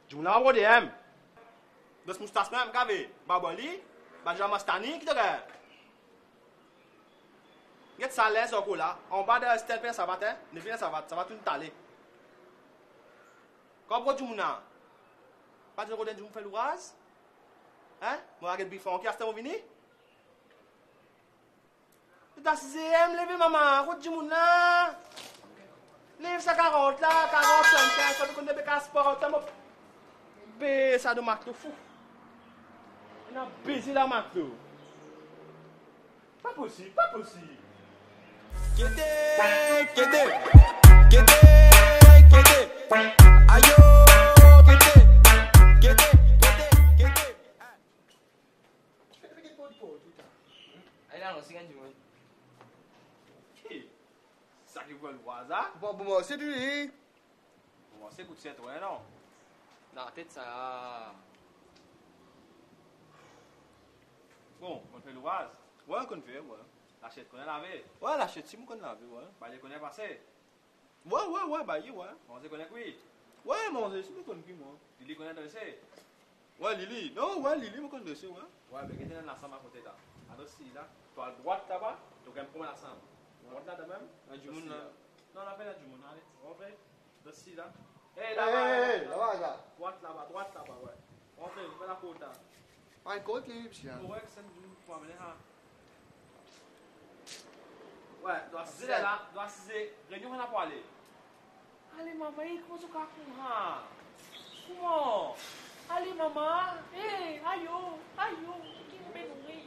Jumlah apa dia? Dos mustas même kave. Babali, Benjamin Stani qui te regarde. Get salaire sur là. En bas de cette pain ça va te, ne vient ça va tout taler. Comme tu m'as. Pas de rodin du fait l'ouraz. Hein? Moi regarde bifon qui a cette vini. Das zem lever maman, route du mouna. Lève sa 40 là, 45 quand tu connais pas sport, be ça de marque fou. On a baisé la marque. Pas possible, pas possible. Kédé. Ayo, kédé. Allez là, on s'y gagne du monde. Ça qui veut le hasard. Bon, moi, c'est lui. Bon, c'est coup de cette ouais non. Non, tête ça. Bon, on fait l'ouaz. Ouais, on fait, ouais. L'achète qu'on a lavé. Ouais, l'achète si on a lavé, ouais. Bah, il connaît passé. Ouais, bah, ouais. On se connaît oui. Ouais, mais on se connaît qui, moi. Lily connaît dressé. Ouais, Lily. Non, ouais, Lily, me connaît dressé, ouais. Ouais, mais qu'est-ce que tu as ensemble à côté là? Alors, si là, tu as droite là-bas, tu as un point ensemble. Droite là, de même. Un du monde là. Non, on a fait la du monde, allez. On fait. De si là. Hé, là-bas, là. Droite là-bas, ouais. On fait la côte là. Un côte qui est ici. Ouais, c'est du monde pour amener là. Ouais, doit se là, réunion on a pour aller. Allez maman, comment tu vas courir? Comment? Allez maman, ayo, qui vous met nourrir?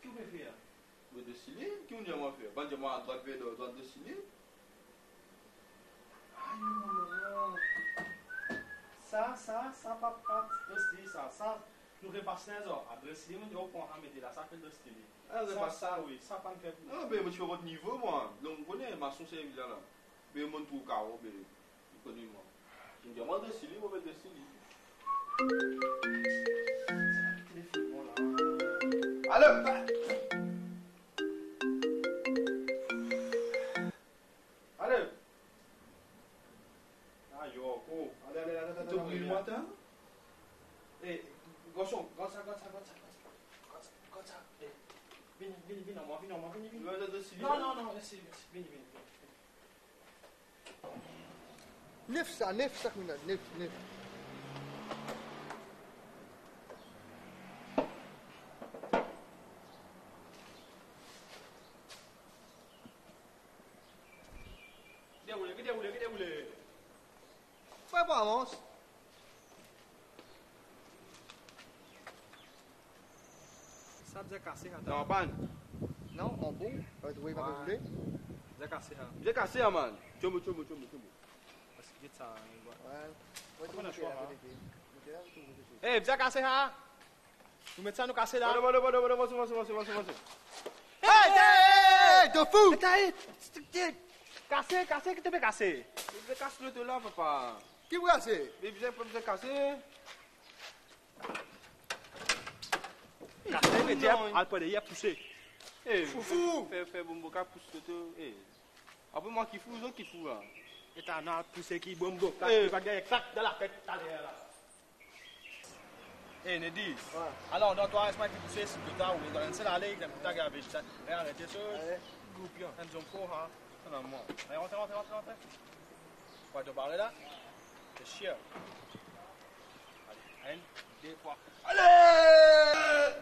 Qui vous fait faire? Vous dessiner? Qui vous dit moi faire? Bon, dis-moi à droite, droite dessiner. Aïe, maman. Ça, papa, dessiner, ça. Nous repassons les heures. Après, si on prend à mettre là, ça fait dessiner. Ah, c'est pas ça, oui. Ça, pas me fait. Ah, mais je fais votre niveau, moi. Donc, vous connaissez ma source là. Mais mon tout carreau, mais vous connaissez moi. Je me dis, moi, dessiner, moi, je vais dessiner. Allez, va! Allez! Aïe, oh! Allez. Tu oublies le matin? Eh, Gauchon, comme ça. Viens, moi. Non, laissez, viens. 9 ça, 9. Déroulez. Ouais, bon, avance. Ça vous a cassé, hein? Non, ban. Non, en bon. Oui, pas rouler. Vous a cassé, hein? J'ai cassé, man. Chomo. Parce que ça. Ouais. On a choix. Eh, vous a cassé, hein? Vous mettez ça nous casser là? Hey, de fou! Cassé, qui te fait casser? Je vais casser le là, papa. Qui vous casse? Mais vous avez cassé. Cassé, mais diable, à pas de pousser. Eh, fou! Fais bon boca pousse le tout. Eh. Après moi qui fous, les autres qui fous là. Et t'as un poussé qui bombe. Eh, va gagner clac de la tête à l'air là. Eh, Nedi. Alors, dans toi, est-ce que tu pousses sur le tas ou dans une allée, il y a un peu de gavage. Arrêtez ça. Groupe, un zone pour, hein. Non, moi. Allez, rentrez. Quoi, te parler là? C'est chiant. Allez, 1, 2, 3. Allez!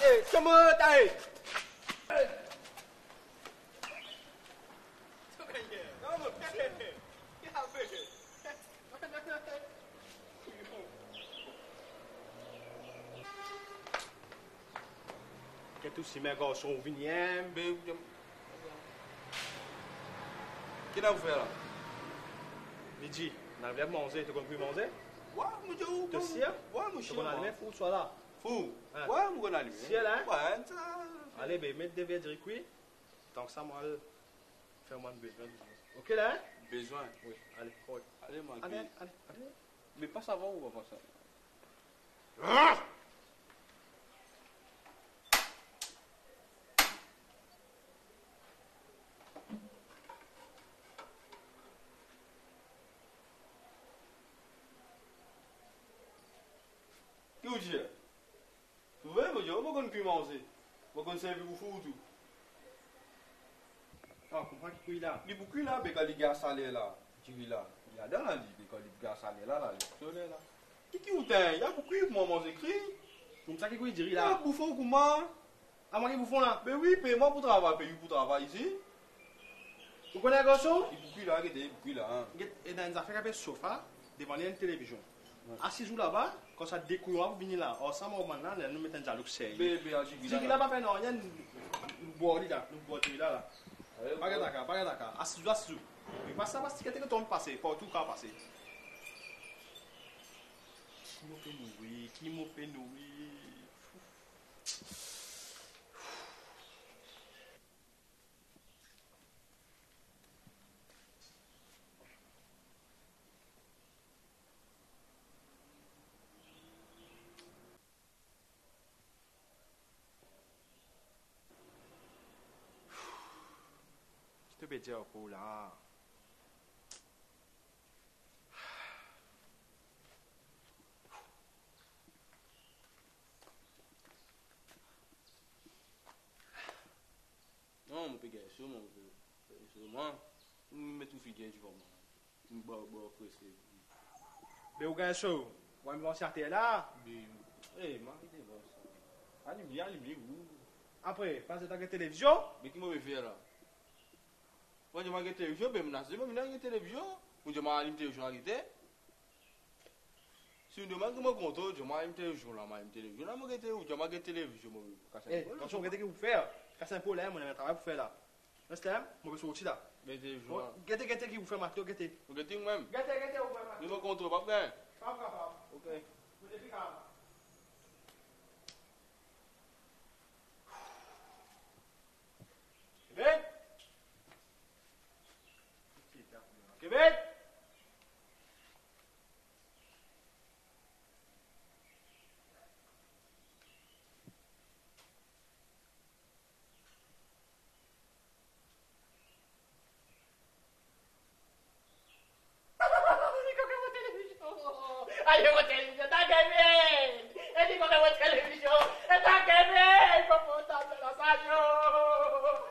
Eh, moi, t'as. Qu'est-ce que mes garçons viennent? Qu'est-ce que vous faites là? Midi, on arrive à manger, tu comprends manger? Ouais, mon Dieu. Tu sais? Ouais, mon chien. On allume, faut que soit là. Fou. Hein? Ouais, mon allume. Si elle a? Ouais, ça. Allez, ben, mettre des verres de cuit. Donc ça, moi, faire moins de besoin. Ok là? Besoin. Oui, allez, ouais. Allez, mon Allez, allez. allez, allez. Mais pas ça va ou pas ça? Qu'est-ce que vous dites? Vous voyez, mon Dieu, on va plus manger. On va servir pour vous tout. Ah, comprends qui est là? Les beaucoup là, mais quand les gars salés là, tu vis là. Il y a dans la vie, quand les gars salés là, les soleils là. Qui vous t'aime? Il y a beaucoup de moments écrits. Comme ça, qui est dit Il y a là? bouffon comment? Ah, moi qui vous font là? Mais oui, paye-moi pour travailler, paye pour travailler ici. Vous connaissez un garçon? Il beaucoup là, il beaucoup là. Hein. Et dans une affaire avec sofa, devant une télévision. Ouais. Assis là-bas, quand ça découle, on va venir là. Ensemble, on maintenant, nous mettons un dialogue sérieux. Bébé, Si il n'a pas fait non, il y a une boîte là, une boîte là. Pas d'accord, pas d'accord. Assis, assis. Mais pas ça, parce que tu tombes passer, partout quand passer. Qui m'a fait nourrir, qui m'a fait nourrir. Je te peux dire pour là. Non, mon père, c'est mon père. C'est moi. Je mets tout figuier du moment. Je me bois pressé. Mais au gars, chaud. On va me voir si là. Eh, m'arrêtez voir ça. Allez, vous. Après, passer dans la télévision. Mais qui m'a fait là? Moi, je m'ai dit télévision, mais je m'ai dit télévision. Moi, je m'ai dit télévision arrêté. Si vous demandez comment compte, je m'ai dit télévision là, je m'ai dit télévision. Eh, attention, regardez ce que vous faites. Quand c'est un problème, on a un travail pour faire là. Understand? Moi, je suis sorti là. Mais télévision là. Regardez qui vous fait maintenant, regardez. Vous regardez même. Regardez, vous fait maintenant. Je vais contrôler, pas bien. Pas grave. Ok. Vous êtes calme. Québec? Québec? Allez, votre télévision, t'as gagné! Et dis qu'on a votre télévision, et t'as gagné! Confortable dans sa joue!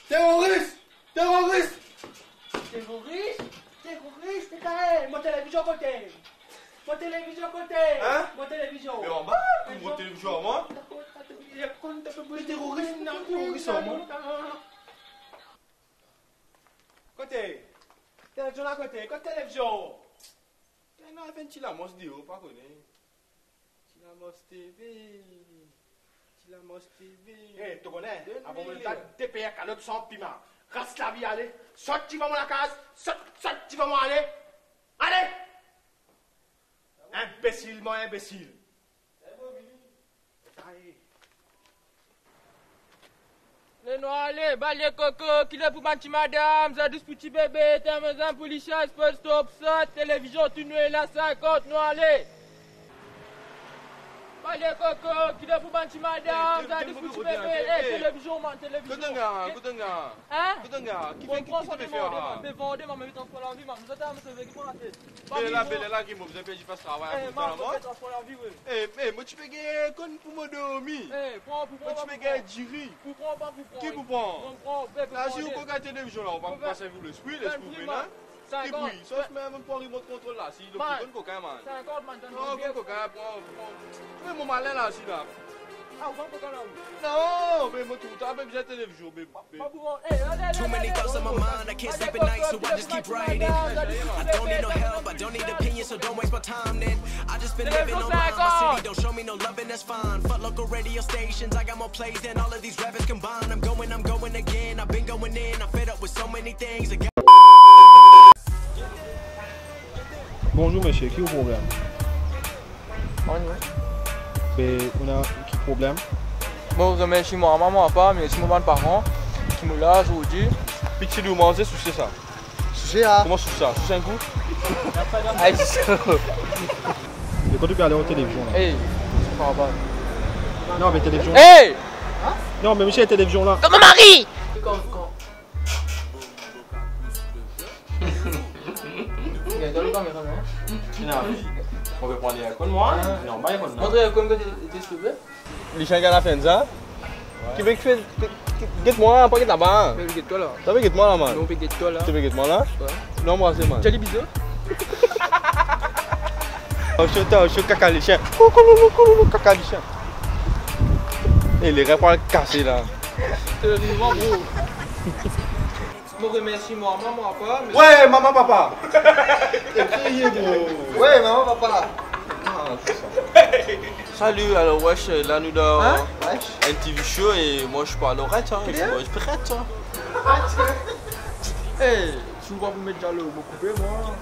Terroriste! Terroriste! Terroriste? Terroriste, c'est carré! Mon télévision côté! Mon télévision côté! Hein? Mon télévision! Mais en bas, mon télévision à moi. Les terroristes, non, terroristes en moi. Côté. Télévision à côté. Côté télévision. Il y a un petit Lamos Dio, pas connu. Lamos TV. Lamos TV. Eh, tu connais? Donne-moi Avant de les. faire TPR calotte sans piment. Reste la vie, allez. Saute, tu vas dans la case. Saute, tu vas aller. Allez! Imbécilement imbécile. Allez. Les noirs, allez, balai coco, qu'il est pour ma petite madame, ça douce petit bébé, t'es maison pour les chats, stop, ça, télévision, tu nous es là, 50, nous allez. Allez, Coco, qui est pour bâtir madame, t'as des foutus bébés, télévision, man, télévision. Kutanga. Hein? Qui fait faire? Mais vendez, ma mère, transport la vie, ma vous êtes à me sauver, qui prend la tête. Belle là qui m'a besoin de faire travail. Transport la vie, oui. Moi tu peux gagner comme pour me dormir. Prends, Moi tu peux gagner Jiri. Pour prendre, pas pour prendre. Qui pour prendre? Prends, Là si vous regardez la télévision là, on va pas passer vous l'esprit, l'esprit là. Et puis, ça se met même pour remote contrôle là, si le plus bon coca man. 50 man, Non, bon coca, prends mon malin là, si là. Ah, vous prends là. Non, mais moi tout le temps, même j'ai la télévision, bébé. Too many thoughts on my mind, I can't sleep at night, so I just keep writing. I don't need no help, I don't need opinions, so don't waste my time then. I just been living on my city, don't show me no loving, that's fine. Fuck local radio stations, I got more plays than all of these rappers combined. I'm going again, I've been going in, I'm fed up with so many things. Bonjour monsieur, qui est le problème? Mais on a quel problème? Bon, je remercie moi, maman, papa, mais si mon parent qui me l'a aujourd'hui. Puis tu dois manger sous ça. Sous ça? Comment sous ça? Sous un coup? Aïe, c'est ça. Mais quand tu peux aller en télévision là? Hey, je comprends pas. Non, mais télévision. Hey! Non, mais monsieur, la télévision là. Comme mon mari! On peut prendre les moi? Non, pas les moi. Montrez comme que tu es sauvé. Les chiens qui ont fait ça? Qui veut que fait. Guette-moi, pas guette là-bas. Mais guette-toi là. Tu veux guette-moi là, man? Non, guette-toi là. Tu veux guette-moi là? Ouais. Non, moi c'est man. Tu as les bisous? Je suis caca les chiens. Caca les chiens. Et les repas cassés là. C'est le mouvement, bro. Je remercie moi, maman, papa. Ouais, maman, papa. Criez, bro. Ouais, maman, papa. Salut, alors wesh, là nous dans Wesh. un TV show et moi je suis pas à l'oreille, hein. Je suis prête. Hey, tu vois, vous mettre déjà le couper, moi.